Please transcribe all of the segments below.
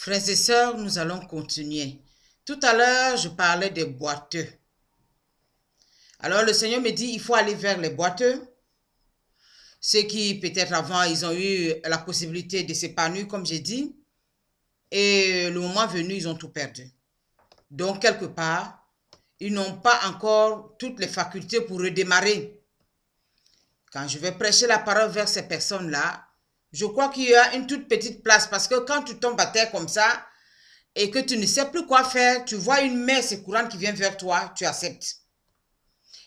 Frères et sœurs, nous allons continuer. Tout à l'heure, je parlais des boiteux. Alors le Seigneur me dit, il faut aller vers les boiteux. Ceux qui, peut-être avant, ils ont eu la possibilité de s'épanouir, comme j'ai dit. Et le moment venu, ils ont tout perdu. Donc, quelque part, ils n'ont pas encore toutes les facultés pour redémarrer. Quand je vais prêcher la parole vers ces personnes-là, je crois qu'il y a une toute petite place parce que quand tu tombes à terre comme ça et que tu ne sais plus quoi faire, tu vois une main secourante qui vient vers toi, tu acceptes.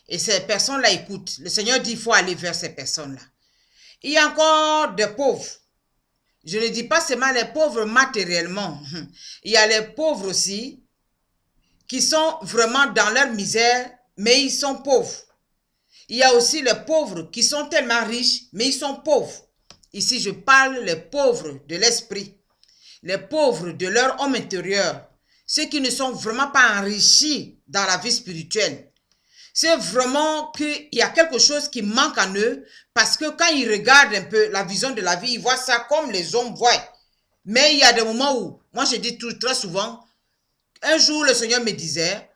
Et ces personnes-là écoutent. Le Seigneur dit qu'il faut aller vers ces personnes-là. Il y a encore des pauvres. Je ne dis pas seulement les pauvres matériellement. Il y a les pauvres aussi qui sont vraiment dans leur misère, mais ils sont pauvres. Il y a aussi les pauvres qui sont tellement riches, mais ils sont pauvres. Ici, je parle les pauvres de l'esprit, les pauvres de leur homme intérieur, ceux qui ne sont vraiment pas enrichis dans la vie spirituelle. C'est vraiment qu'il y a quelque chose qui manque en eux parce que quand ils regardent un peu la vision de la vie, ils voient ça comme les hommes voient. Mais il y a des moments où, moi je dis très souvent, un jour le Seigneur me disait,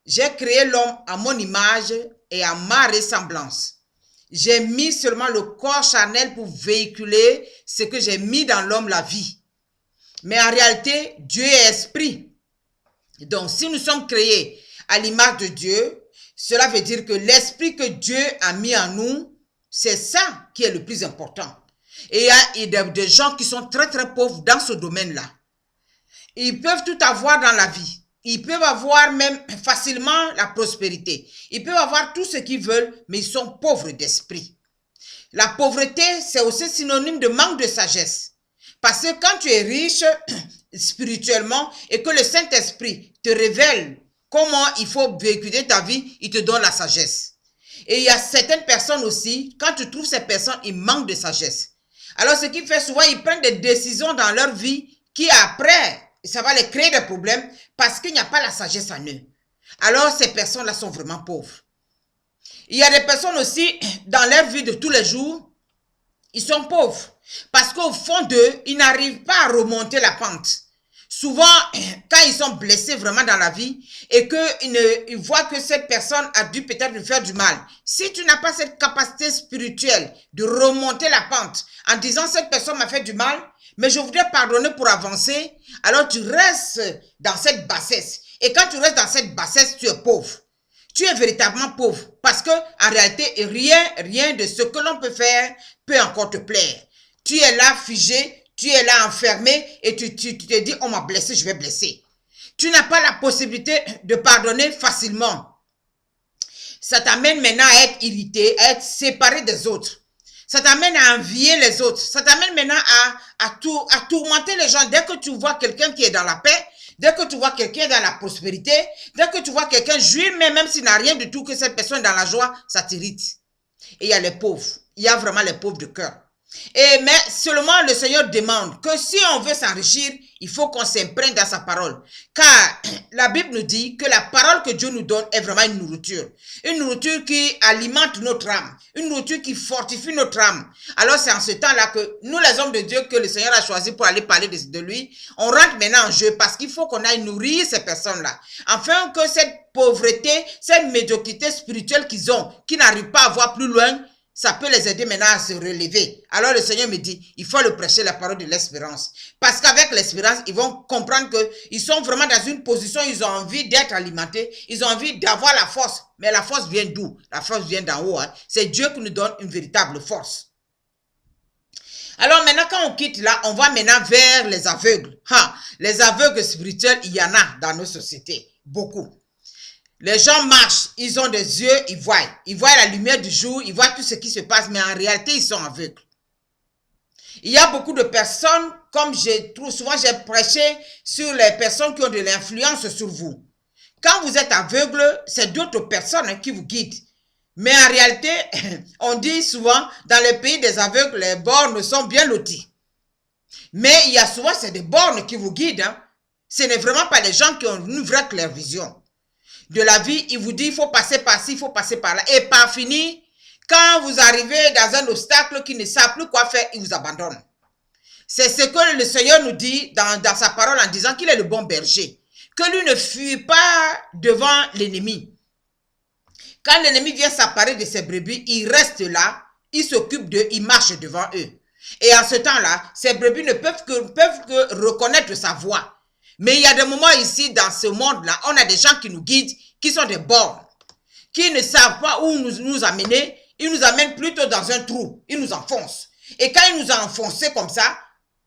j'ai créé l'homme à mon image et à ma ressemblance. J'ai mis seulement le corps charnel pour véhiculer ce que j'ai mis dans l'homme, la vie. Mais en réalité, Dieu est esprit. Donc, si nous sommes créés à l'image de Dieu, cela veut dire que l'esprit que Dieu a mis en nous, c'est ça qui est le plus important. Et il y a des gens qui sont très très pauvres dans ce domaine-là. Ils peuvent tout avoir dans la vie. Ils peuvent avoir même facilement la prospérité. Ils peuvent avoir tout ce qu'ils veulent, mais ils sont pauvres d'esprit. La pauvreté, c'est aussi synonyme de manque de sagesse. Parce que quand tu es riche spirituellement et que le Saint-Esprit te révèle comment il faut véhiculer ta vie, il te donne la sagesse. Et il y a certaines personnes aussi, quand tu trouves ces personnes, ils manquent de sagesse. Alors ce qui fait souvent, ils prennent des décisions dans leur vie qui après, ça va les créer des problèmes parce qu'il n'y a pas la sagesse en eux. Alors ces personnes-là sont vraiment pauvres. Il y a des personnes aussi, dans leur vie de tous les jours, ils sont pauvres. Parce qu'au fond d'eux, ils n'arrivent pas à remonter la pente. Souvent, quand ils sont blessés vraiment dans la vie et qu'ils voient que cette personne a dû peut-être lui faire du mal, si tu n'as pas cette capacité spirituelle de remonter la pente en disant cette personne m'a fait du mal, mais je voudrais pardonner pour avancer, alors tu restes dans cette bassesse. Et quand tu restes dans cette bassesse, tu es pauvre. Tu es véritablement pauvre parce que en réalité, rien de ce que l'on peut faire peut encore te plaire. Tu es là figé. Tu es là enfermé et tu te dis, on m'a blessé, je vais blesser. Tu n'as pas la possibilité de pardonner facilement. Ça t'amène maintenant à être irrité, à être séparé des autres. Ça t'amène à envier les autres. Ça t'amène maintenant à tourmenter les gens. Dès que tu vois quelqu'un qui est dans la paix, dès que tu vois quelqu'un dans la prospérité, dès que tu vois quelqu'un jouir, même s'il n'a rien du tout, que cette personne est dans la joie, ça t'irrite. Et il y a les pauvres. Il y a vraiment les pauvres de cœur. Mais seulement le Seigneur demande que si on veut s'enrichir, il faut qu'on s'imprègne dans sa parole. Car la Bible nous dit que la parole que Dieu nous donne est vraiment une nourriture. Une nourriture qui alimente notre âme. Une nourriture qui fortifie notre âme. Alors c'est en ce temps-là que nous les hommes de Dieu que le Seigneur a choisi pour aller parler de lui, on rentre maintenant en jeu parce qu'il faut qu'on aille nourrir ces personnes-là. Afin que cette pauvreté, cette médiocrité spirituelle qu'ils ont, qui n'arrivent pas à voir plus loin, ça peut les aider maintenant à se relever. Alors le Seigneur me dit, il faut leur prêcher la parole de l'espérance. Parce qu'avec l'espérance, ils vont comprendre qu'ils sont vraiment dans une position, ils ont envie d'être alimentés, ils ont envie d'avoir la force. Mais la force vient d'où? La force vient d'en haut. Hein. C'est Dieu qui nous donne une véritable force. Alors maintenant, quand on quitte là, on va maintenant vers les aveugles. Les aveugles spirituels, il y en a dans nos sociétés. Beaucoup. Les gens marchent, ils ont des yeux, ils voient la lumière du jour, ils voient tout ce qui se passe, mais en réalité, ils sont aveugles. Il y a beaucoup de personnes, comme souvent j'ai prêché sur les personnes qui ont de l'influence sur vous. Quand vous êtes aveugle, c'est d'autres personnes qui vous guident. Mais en réalité, on dit souvent, dans les pays des aveugles, les bornes sont bien lotis. Mais il y a souvent, c'est des bornes qui vous guident. Hein. Ce n'est vraiment pas des gens qui ont une vraie clairvision de la vie. Il vous dit, il faut passer par ci, il faut passer par là. Et par fini, quand vous arrivez dans un obstacle qui ne savent plus quoi faire, ils vous abandonnent. C'est ce que le Seigneur nous dit dans sa parole en disant qu'il est le bon berger. Que lui ne fuit pas devant l'ennemi. Quand l'ennemi vient s'apparer de ses brebis, il reste là, il s'occupe d'eux, il marche devant eux. Et en ce temps-là, ces brebis ne peuvent que reconnaître sa voix. Mais il y a des moments ici, dans ce monde-là, on a des gens qui nous guident, qui sont des bornes, qui ne savent pas où nous amener. Ils nous amènent plutôt dans un trou. Ils nous enfoncent. Et quand ils nous ont enfoncés comme ça,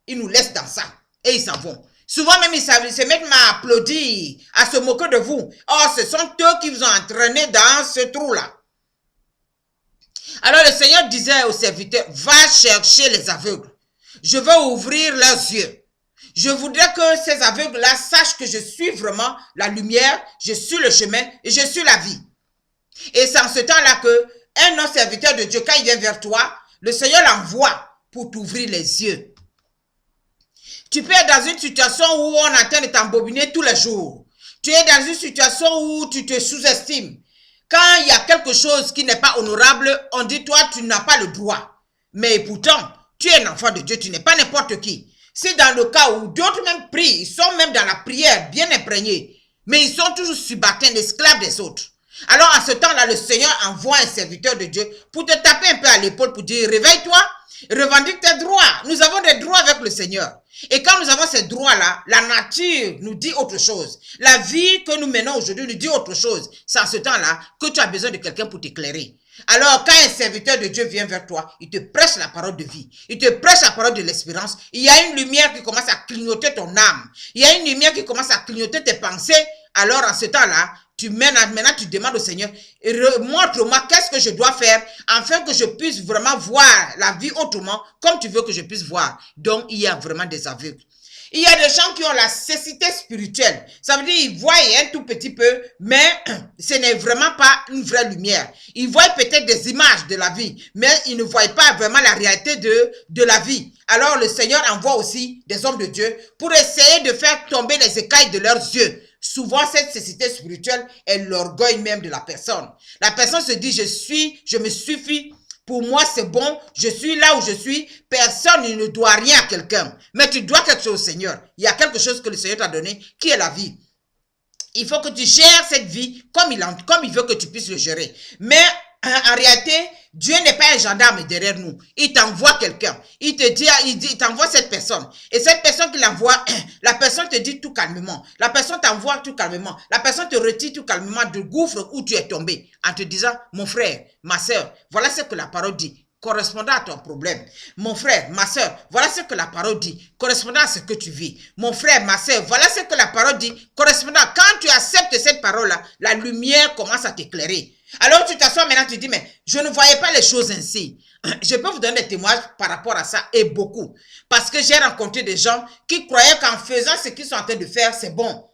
ils nous laissent dans ça. Et ils s'en vont. Souvent même, ils se mettent à applaudir, à se moquer de vous. Or, ce sont eux qui vous ont entraîné dans ce trou-là. Alors le Seigneur disait aux serviteurs, va chercher les aveugles. Je veux ouvrir leurs yeux. Je voudrais que ces aveugles-là sachent que je suis vraiment la lumière, je suis le chemin et je suis la vie. Et c'est en ce temps-là que un autre serviteur de Dieu, quand il vient vers toi, le Seigneur l'envoie pour t'ouvrir les yeux. Tu peux être dans une situation où on est en train de t'embobiner tous les jours. Tu es dans une situation où tu te sous-estimes. Quand il y a quelque chose qui n'est pas honorable, on dit toi, tu n'as pas le droit. Mais pourtant, tu es un enfant de Dieu, tu n'es pas n'importe qui. C'est dans le cas où d'autres même prient, ils sont même dans la prière, bien imprégnés, mais ils sont toujours subalternes, esclaves des autres. Alors, à ce temps-là, le Seigneur envoie un serviteur de Dieu pour te taper un peu à l'épaule, pour dire, réveille-toi, revendique tes droits. Nous avons des droits avec le Seigneur. Et quand nous avons ces droits-là, la nature nous dit autre chose. La vie que nous menons aujourd'hui nous dit autre chose. C'est à ce temps-là que tu as besoin de quelqu'un pour t'éclairer. Alors, quand un serviteur de Dieu vient vers toi, il te prêche la parole de vie. Il te prêche la parole de l'espérance. Il y a une lumière qui commence à clignoter ton âme. Il y a une lumière qui commence à clignoter tes pensées. Alors, en ce temps-là, maintenant, tu demandes au Seigneur, montre-moi qu'est-ce que je dois faire afin que je puisse vraiment voir la vie autrement, comme tu veux que je puisse voir. Donc, il y a vraiment des aveugles. Il y a des gens qui ont la cécité spirituelle. Ça veut dire qu'ils voient un tout petit peu, mais ce n'est vraiment pas une vraie lumière. Ils voient peut-être des images de la vie, mais ils ne voient pas vraiment la réalité de la vie. Alors, le Seigneur envoie aussi des hommes de Dieu pour essayer de faire tomber les écailles de leurs yeux. Souvent, cette cécité spirituelle est l'orgueil même de la personne. La personne se dit, je me suffis, pour moi c'est bon, je suis là où je suis, personne ne doit rien à quelqu'un. Mais tu dois quelque chose au Seigneur. Il y a quelque chose que le Seigneur t'a donné, qui est la vie. Il faut que tu gères cette vie comme il veut que tu puisses le gérer. Mais en réalité, Dieu n'est pas un gendarme derrière nous. Il t'envoie quelqu'un. Il t'envoie cette personne. Et cette personne qu'il envoie, la personne te dit tout calmement. La personne t'envoie tout calmement. La personne te retire tout calmement du gouffre où tu es tombé. En te disant, mon frère, ma soeur, voilà ce que la parole dit. Correspondant à ton problème. Mon frère, ma soeur, voilà ce que la parole dit, correspondant à ce que tu vis. Mon frère, ma soeur, voilà ce que la parole dit, correspondant. Quand tu acceptes cette parole-là, la lumière commence à t'éclairer. Alors tu t'assois maintenant, tu dis, mais je ne voyais pas les choses ainsi. Je peux vous donner des témoignages par rapport à ça, et beaucoup. Parce que j'ai rencontré des gens qui croyaient qu'en faisant ce qu'ils sont en train de faire, c'est bon.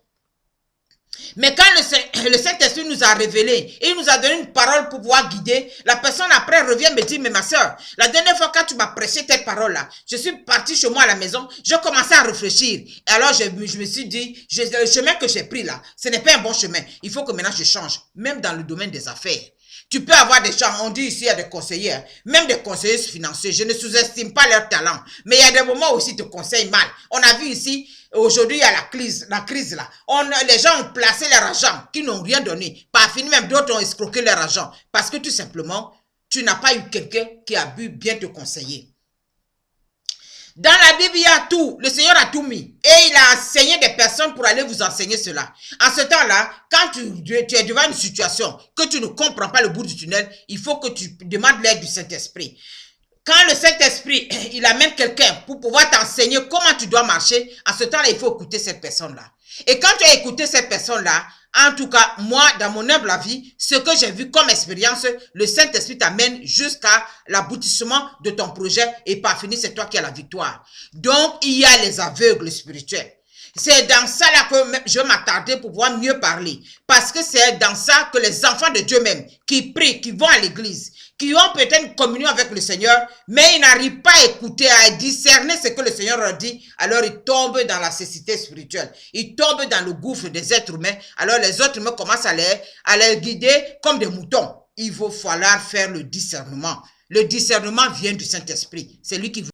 Mais quand le Saint-Esprit nous a révélé, il nous a donné une parole pour pouvoir guider, la personne après revient me dire, mais ma soeur, la dernière fois quand tu m'as prêché cette parole-là, je suis partie chez moi à la maison, je commençais à réfléchir. Et alors je me suis dit, le chemin que j'ai pris là, ce n'est pas un bon chemin. Il faut que maintenant je change, même dans le domaine des affaires. Tu peux avoir des gens, on dit ici, il y a des conseillers, même des conseillers financiers, je ne sous-estime pas leur talent, mais il y a des moments où ils te conseillent mal. On a vu ici, aujourd'hui, il y a la crise là. Les gens ont placé leur argent, qui n'ont rien donné. Par fini, même d'autres ont escroqué leur argent, parce que tout simplement, tu n'as pas eu quelqu'un qui a pu bien te conseiller. Dans la Bible, il y a tout. Le Seigneur a tout mis. Et il a enseigné des personnes pour aller vous enseigner cela. En ce temps-là, quand tu es devant une situation que tu ne comprends pas le bout du tunnel, il faut que tu demandes l'aide du Saint-Esprit. Quand le Saint-Esprit, il amène quelqu'un pour pouvoir t'enseigner comment tu dois marcher, en ce temps-là, il faut écouter cette personne-là. Et quand tu as écouté cette personne-là, en tout cas, moi, dans mon humble avis, ce que j'ai vu comme expérience, le Saint-Esprit t'amène jusqu'à l'aboutissement de ton projet et par finir, c'est toi qui as la victoire. Donc, il y a les aveugles spirituels. C'est dans ça là que je m'attardais pour pouvoir mieux parler. Parce que c'est dans ça que les enfants de Dieu même, qui prient, qui vont à l'église, qui ont peut-être une communion avec le Seigneur, mais ils n'arrivent pas à écouter, à discerner ce que le Seigneur leur dit, alors ils tombent dans la cécité spirituelle. Ils tombent dans le gouffre des êtres humains, alors les êtres humains commencent à les guider comme des moutons. Il va falloir faire le discernement. Le discernement vient du Saint-Esprit. C'est lui qui vous